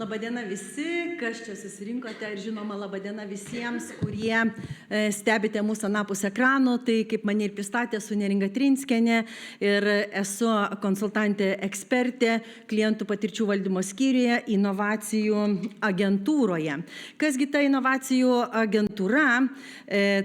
Labadiena visi, kas čia susirinkote ir žinoma labadiena visiems, kurie stebite mūsų anapus ekrano. Tai kaip mane ir pristatė, esu Neringa Trinskienė ir esu konsultantė ekspertė klientų patirčių valdymo skyriuje inovacijų agentūroje. Kasgi ta inovacijų agentūra?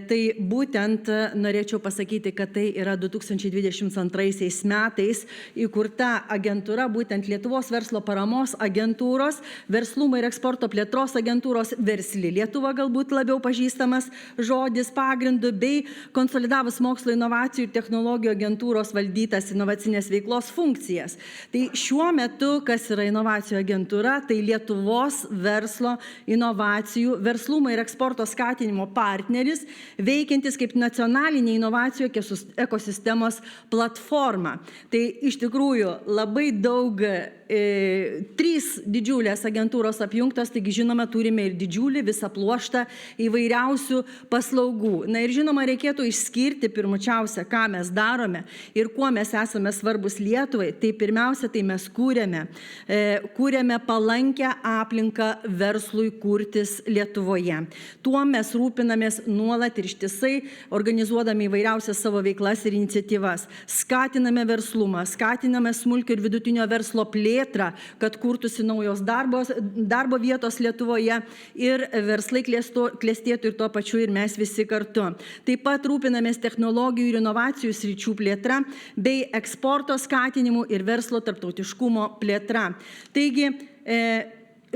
Tai būtent norėčiau pasakyti, kad tai yra 2022 metais įkurta agentūra, būtent Lietuvos verslo paramos agentūros, verslumo ir eksporto plėtros agentūros, Versli Lietuva galbūt labiau pažįstamas žodis pagrindu, bei konsolidavus mokslo inovacijų ir technologijų agentūros valdytas inovacinės veiklos funkcijas. Tai šiuo metu, kas yra inovacijų agentūra, tai Lietuvos verslo inovacijų, verslumo ir eksporto skatinimo partneris, veikiantis kaip nacionalinė inovacijų ekosistemos platforma. Tai iš tikrųjų labai daug, 3 didžiulės agentūros apjungtos, taigi žinoma, turime ir didžiulį visą pluoštą įvairiausių paslaugų. Na ir žinoma, reikėtų išskirti pirmučiausia, ką mes darome ir kuo mes esame svarbus Lietuvai. Tai pirmiausia, tai mes kūrėme palankę aplinką verslui kurtis Lietuvoje. Tuo mes rūpinamės nuolat ir ištisai, organizuodami įvairiausias savo veiklas ir iniciatyvas. Skatiname verslumą, skatiname smulkio ir vidutinio verslo plėtrą, kad kurtųsi naujos darbo vietos Lietuvoje ir verslai klestėtų ir tuo pačiu ir mes visi kartu. Taip pat rūpinamės technologijų ir inovacijų sričių plėtra bei eksporto skatinimu ir verslo tarptautiškumo plėtra. Taigi,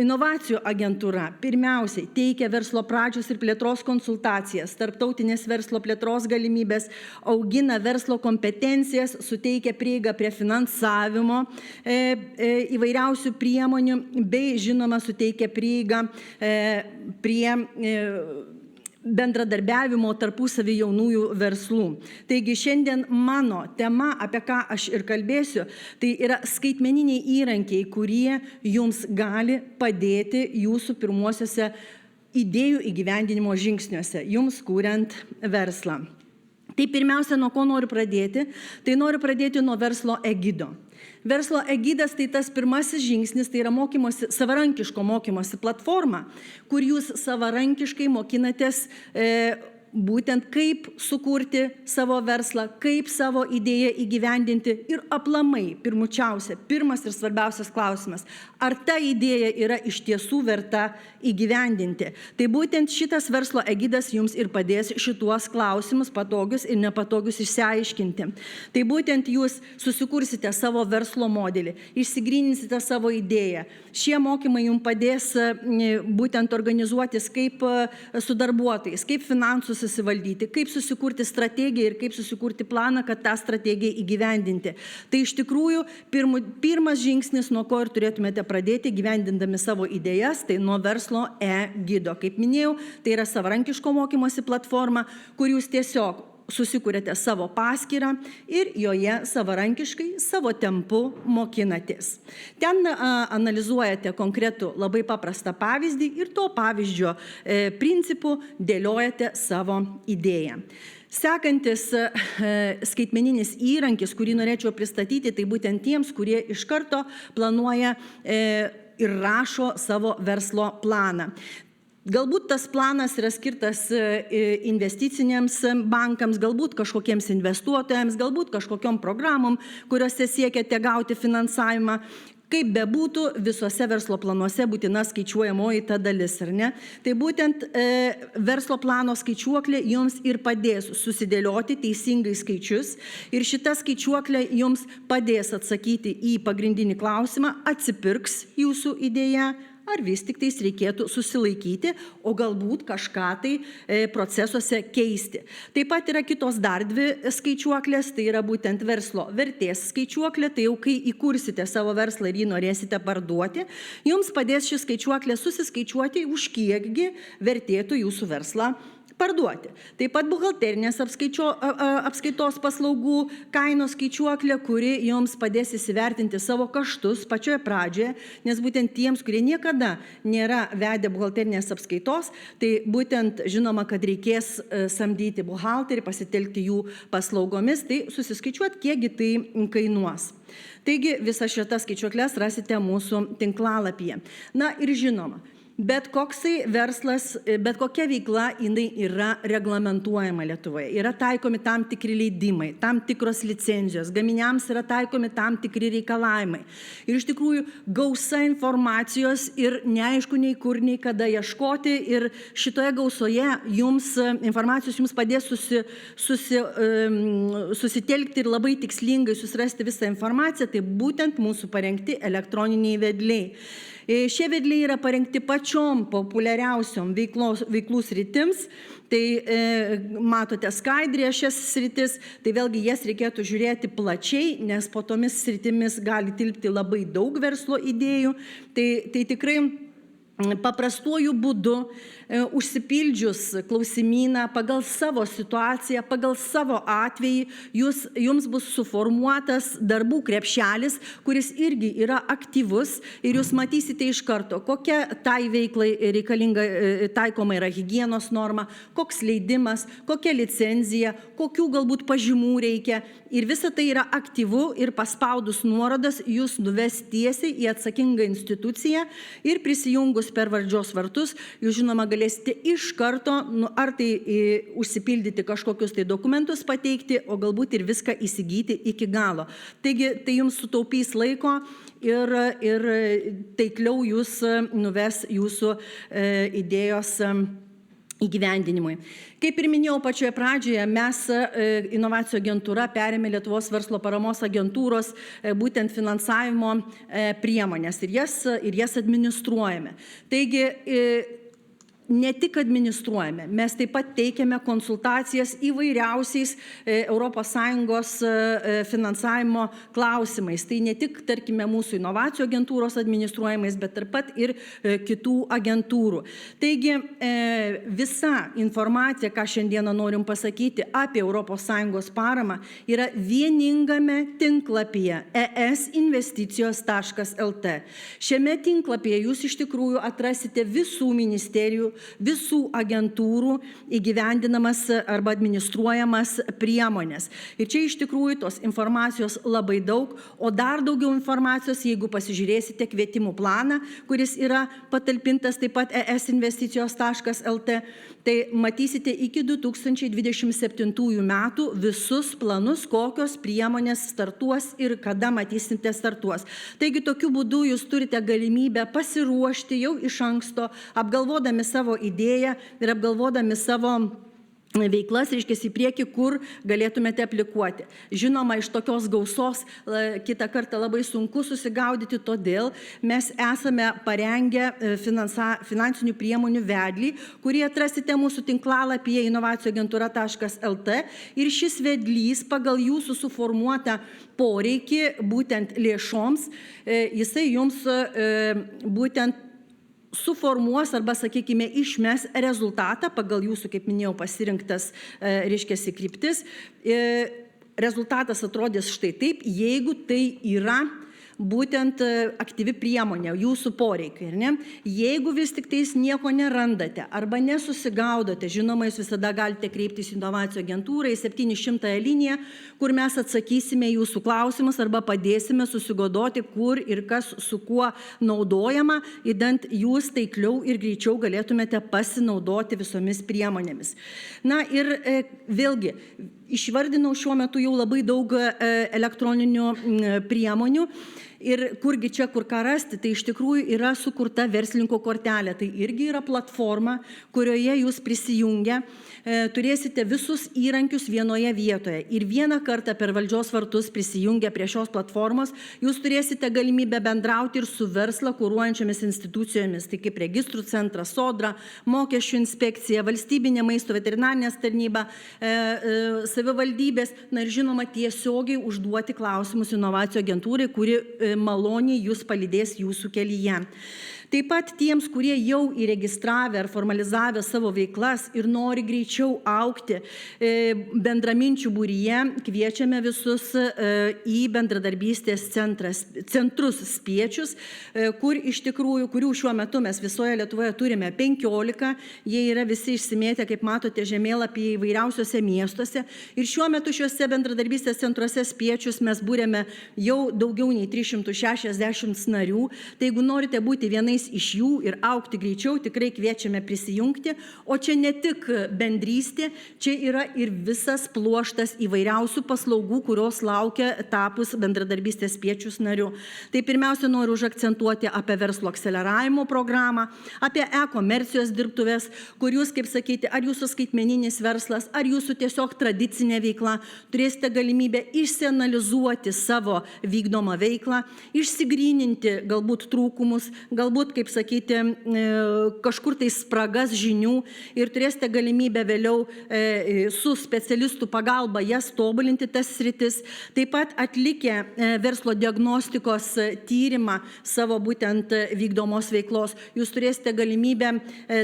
inovacijų agentūra pirmiausiai teikia verslo pradžios ir plėtros konsultacijas, tarptautinės verslo plėtros galimybės, augina verslo kompetencijas, suteikia prieigą prie finansavimo įvairiausių priemonių, bei žinoma suteikia prieigą prie bendradarbiavimo tarpusavį jaunųjų verslų. Taigi šiandien mano tema, apie ką aš ir kalbėsiu, tai yra skaitmeniniai įrankiai, kurie jums gali padėti jūsų pirmuosiuose idėjų įgyvendinimo žingsniuose, jums kuriant verslą. Tai pirmiausia, nuo ko noriu pradėti? Tai noriu pradėti nuo verslo egido. Verslo egidas tai tas pirmasis žingsnis, tai yra savarankiško mokymosi platforma, kur jūs savarankiškai mokinatės būtent kaip sukurti savo verslą, kaip savo idėją įgyvendinti ir aplamai, pirmas ir svarbiausias klausimas, ar ta idėja yra iš tiesų verta įgyvendinti. Tai būtent šitas verslo egidas jums ir padės šituos klausimus patogius ir nepatogius išsiaiškinti. Tai būtent jūs susikursite savo verslo modelį, išsigryninsite savo idėją. Šie mokymai jums padės būtent organizuotis kaip su darbuotojais, kaip finansus susivaldyti, kaip susikurti strategiją ir kaip susikurti planą, kad tą strategiją įgyvendinti. Tai iš tikrųjų pirmas žingsnis, nuo ko ir turėtumėte pradėti gyvendindami savo idėjas, tai nuo verslo e-gido. Kaip minėjau, tai yra savarankiško mokymosi platforma, kur jūs tiesiog susikūrėte savo paskyrą ir joje savarankiškai, savo tempu mokinatės. Ten analizuojate konkretų labai paprastą pavyzdį ir to pavyzdžio principų dėliojate savo idėją. Sekantis skaitmeninis įrankis, kurį norėčiau pristatyti, tai būtent tiems, kurie iš karto planuoja ir rašo savo verslo planą. Galbūt tas planas yra skirtas investiciniams bankams, galbūt kažkokiems investuotojams, galbūt kažkokiom programom, kuriuose siekiate gauti finansavimą. Kaip bebūtų, visuose verslo planuose būtina skaičiuojamoji ta dalis, ar ne? Tai būtent verslo plano skaičiuoklė jums ir padės susidėlioti teisingai skaičius ir šita skaičiuoklė jums padės atsakyti į pagrindinį klausimą, atsipirks jūsų idėja, ar vis tik tais reikėtų susilaikyti, o galbūt kažką tai procesuose keisti. Taip pat yra kitos dar 2 skaičiuoklės, tai yra būtent verslo vertės skaičiuoklė, tai jau kai įkursite savo verslą ir jį norėsite parduoti, jums padės ši skaičiuoklė susiskaičiuoti, už kiekgi vertėtų jūsų verslą parduoti. Taip pat buhalterinės apskaitos paslaugų kainos skaičiuoklė, kuri jums padės įsivertinti savo kaštus pačioje pradžioje, nes būtent tiems, kurie niekada nėra vedę buhalterinės apskaitos, tai būtent žinoma, kad reikės samdyti buhalterį, pasitelkti jų paslaugomis, tai susiskaičiuoti, kiekgi tai kainuos. Taigi visas šitas skaičiuoklės rasite mūsų tinklalapyje. Na ir žinoma, bet koksai verslas, bet kokia veikla jinai yra reglamentuojama Lietuvoje. Yra taikomi tam tikri leidimai, tam tikros licenzijos, gaminiams yra taikomi tam tikri reikalavimai. Ir iš tikrųjų gausa informacijos ir neaišku nei kur, nei kada ieškoti. Ir šitoje gausoje informacijos jums padės susitelkti ir labai tikslingai susirasti visą informaciją, tai būtent mūsų parengti elektroniniai vedliai. Šie vedliai yra parengti pačiom populiariausiom veiklų sritims, tai matote skaidrėje šias sritis, tai vėlgi jas reikėtų žiūrėti plačiai, nes po tomis sritimis gali tilpti labai daug verslo idėjų, tai tikrai paprastuoju būdu, užsipildžius klausimyną pagal savo situaciją, pagal savo atvejį, jums bus suformuotas darbų krepšelis, kuris irgi yra aktyvus ir jūs matysite iš karto, kokia tai veiklai reikalinga, taikoma yra higienos norma, koks leidimas, kokia licenzija, kokių galbūt pažymų reikia. Ir visa tai yra aktyvu ir paspaudus nuorodas jūs nuves tiesiai į atsakingą instituciją ir prisijungus per valdžios vartus, jūs žinoma galėsite iš karto, ar tai užsipildyti kažkokius tai dokumentus pateikti, o galbūt ir viską įsigyti iki galo. Taigi tai jums sutaupys laiko ir taikliau jūs nuves jūsų idėjos įgyvendinimui. Kaip ir minėjau pačioje pradžioje, mes inovacijų agentūra perėmė Lietuvos verslo paramos agentūros būtent finansavimo priemonės ir jas administruojame. Taigi, ne tik administruojame, mes taip pat teikiame konsultacijas įvairiausiais ES finansavimo klausimais. Tai ne tik, tarkime, mūsų inovacijų agentūros administruojamais, bet taip pat ir kitų agentūrų. Taigi, visa informacija, ką šiandieną norim pasakyti apie ES paramą, yra vieningame tinklapyje esinvesticijos.lt. Šiame tinklapyje jūs iš tikrųjų atrasite visų ministerijų, visų agentūrų įgyvendinamas arba administruojamas priemonės. Ir čia iš tikrųjų tos informacijos labai daug, o dar daugiau informacijos, jeigu pasižiūrėsite kvietimų planą, kuris yra patalpintas taip pat esinvesticijos.lt, tai matysite iki 2027 metų visus planus, kokios priemonės startuos ir kada matysite startuos. Taigi tokiu būdu jūs turite galimybę pasiruošti jau iš anksto, apgalvodami savo idėją ir apgalvodami savo veiklas, reiškia į priekį, kur galėtumėte aplikuoti. Žinoma, iš tokios gausos kitą kartą labai sunku susigaudyti, todėl mes esame parengę finansinių priemonių vedlį, kurį atrasite mūsų tinklalapyje inovacijųagentūra.lt ir šis vedlys pagal jūsų suformuotą poreikį būtent lėšoms, jisai jums būtent suformuos arba, sakykime, išmes rezultatą pagal jūsų, kaip minėjau, pasirinktas, reiškiasi, kryptis. Rezultatas atrodys štai taip, jeigu tai yra būtent aktyvi priemonė, jūsų poreikai. Ne? Jeigu vis tik tais nieko nerandate arba nesusigaudote, žinoma, jūs visada galite kreiptis į inovacijų agentūrą į 700 liniją, kur mes atsakysime jūsų klausimus arba padėsime susigodoti, kur ir kas su kuo naudojama, idant jūs taikliau ir greičiau galėtumėte pasinaudoti visomis priemonėmis. Na ir vėlgi, išvardinau šiuo metu jau labai daug elektroninių priemonių. Ir kurgi čia, kur ką rasti, tai iš tikrųjų yra sukurta verslininko kortelė. Tai irgi yra platforma, kurioje jūs prisijungę turėsite visus įrankius vienoje vietoje. Ir vieną kartą per valdžios vartus prisijungę prie šios platformos, jūs turėsite galimybę bendrauti ir su verslą kuruojančiomis institucijomis, tai kaip registrų centras, Sodra, mokesčių inspekcija, valstybinė maisto veterinarinės tarnyba, savivaldybės, na ir žinoma tiesiogiai užduoti klausimus inovacijų agentūrai, kuri maloniai jūs palydės jūsų kelyje. Taip pat tiems, kurie jau įregistravę ar formalizavę savo veiklas ir nori greičiau augti bendraminčių būryje, kviečiame visus į bendradarbystės centrus Spiečius, kurių šiuo metu mes visoje Lietuvoje turime 15, jie yra visi išsimėtę, kaip matote, žemėlapyje įvairiausiose miestuose. Ir šiuo metu šiuose bendradarbystės centruose Spiečius mes būrėme jau daugiau nei 360 narių. Tai jeigu norite būti vienais iš jų ir augti greičiau, tikrai kviečiame prisijungti. O čia ne tik bendrystė, čia yra ir visas pluoštas įvairiausių paslaugų, kurios laukia tapus bendradarbystės Spiečius nariu. Tai pirmiausia, noriu užakcentuoti apie verslo akceleravimo programą, apie e-komercijos dirbtuves, kur jūs, kaip sakyti, ar jūsų skaitmeninis verslas, ar jūsų tiesiog tradicinė veikla, turėsite galimybę išsianalizuoti savo vykdomą veiklą, išsigryninti galbūt trūkumus, galbūt, kaip sakyti, kažkur tai spragas žinių ir turėsite galimybę vėliau su specialistų pagalba jas tobulinti tas sritis. Taip pat atlikę verslo diagnostikos tyrimą savo būtent vykdomos veiklos, jūs turėsite galimybę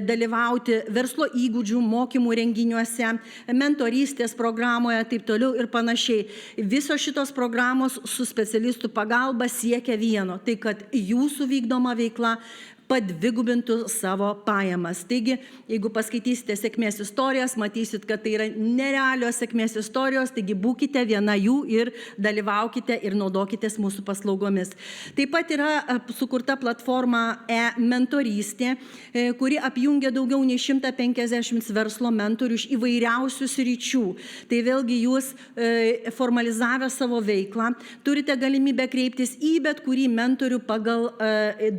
dalyvauti verslo įgūdžių mokymų renginiuose, mentorystės programoje, taip toliau ir panašiai. Visos šitos programos su specialistų pagalba siekia vieno, tai kad jūsų vykdoma veikla padvigubintų savo pajamas. Taigi, jeigu paskaitysite sėkmės istorijas, matysit, kad tai yra nerealios sėkmės istorijos, taigi būkite viena jų ir dalyvaukite ir naudokitės mūsų paslaugomis. Taip pat yra sukurta platforma e-mentorystė, kuri apjungia daugiau nei 150 verslo mentorių iš įvairiausių sričių. Tai vėlgi jūs formalizavę savo veiklą, turite galimybę kreiptis į bet kurį mentorių pagal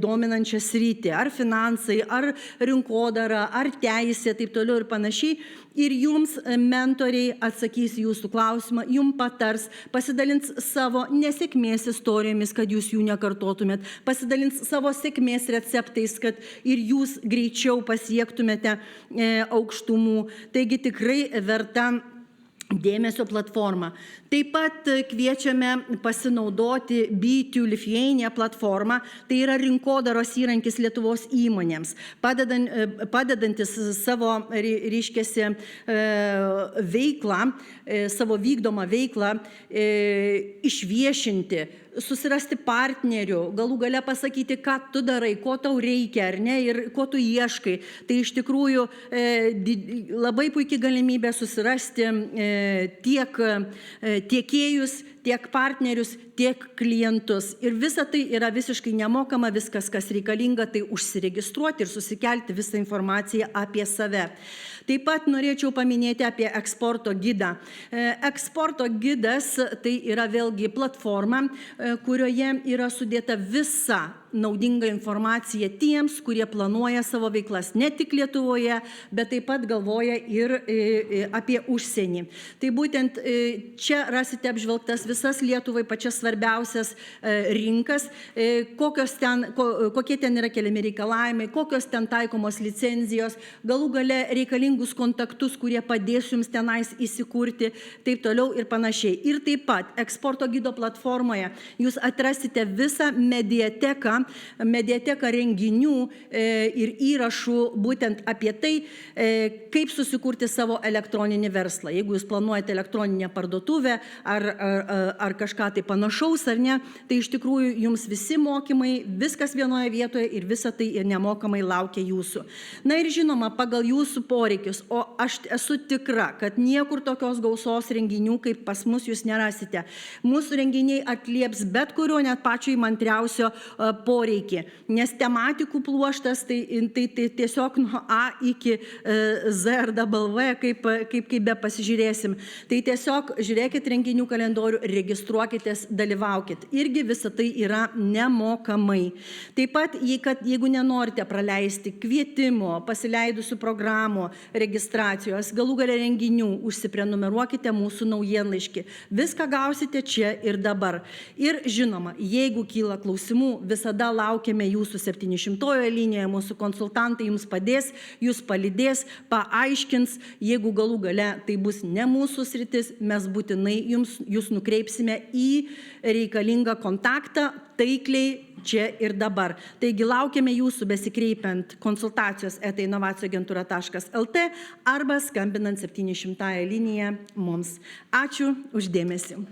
dominančią sritį. Ar finansai, ar rinkodara, ar teisė, taip toliau ir panašiai. Ir jums mentoriai atsakys jūsų klausimą, jums patars, pasidalins savo nesėkmės istorijomis, kad jūs jų nekartotumėt, pasidalins savo sėkmės receptais, kad ir jūs greičiau pasiektumėte aukštumų. Taigi tikrai verta dėmesio platformą. Taip pat kviečiame pasinaudoti B2 Lithuania platformą, tai yra rinkodaros įrankis Lietuvos įmonėms, padedantis savo, reiškiasi, veiklą, savo vykdomą veiklą išviešinti, susirasti partnerių, galų gale pasakyti, ką tu darai, ko tau reikia, ar ne, ir ko tu ieškai. Tai iš tikrųjų labai puikiai galimybė susirasti tiek tiekėjus, tiek partnerius, tiek klientus. Ir visa tai yra visiškai nemokama, viskas, kas reikalinga, tai užsiregistruoti ir susikelti visą informaciją apie save. Taip pat norėčiau paminėti apie eksporto gidą. Eksporto gidas tai yra vėlgi platforma, kurioje yra sudėta visa naudinga informacija tiems, kurie planuoja savo veiklas ne tik Lietuvoje, bet taip pat galvoja ir apie užsienį. Tai būtent čia rasite apžvelgtas visas Lietuvai pačias svarbiausias rinkas, kokie ten yra keliami reikalavimai, kokios ten taikomos licenzijos, galų gale reikalingus kontaktus, kurie padės jums tenais įsikurti, taip toliau ir panašiai. Ir taip pat eksporto gido platformoje jūs atrasite visą mediateką renginių ir įrašų būtent apie tai, kaip susikurti savo elektroninį verslą. Jeigu jūs planuojate elektroninę parduotuvę ar kažką tai panašaus ar ne, tai iš tikrųjų jums visi mokymai, viskas vienoje vietoje ir visa tai ir nemokamai laukia jūsų. Na ir žinoma, pagal jūsų poreikius, o aš esu tikra, kad niekur tokios gausos renginių kaip pas mus jūs nerasite. Mūsų renginiai atlieps bet kurio net pačio įmantriausio poreikį, nes tematikų pluoštas tai tiesiog nuo A iki Z ar W, kaip be pasižiūrėsim. Tai tiesiog žiūrėkit renginių kalendorių, registruokitės, dalyvaukit. Irgi visa tai yra nemokamai. Taip pat, jeigu nenorite praleisti kvietimo, pasileidusių programų, registracijos, galų gale renginių, užsiprenumeruokite mūsų naujienlaiškį. Viską gausite čia ir dabar. Ir žinoma, jeigu kyla klausimų, visada visada laukiame jūsų 700 linijoje, mūsų konsultantai jums padės, jūs palydės, paaiškins, jeigu galų gale tai bus ne mūsų sritis, mes būtinai jūs nukreipsime į reikalingą kontaktą taikliai čia ir dabar. Taigi laukiame jūsų besikreipiant konsultacijos@inovacijų agentūra.lt arba skambinant 700 liniją mums. Ačiū už dėmesį.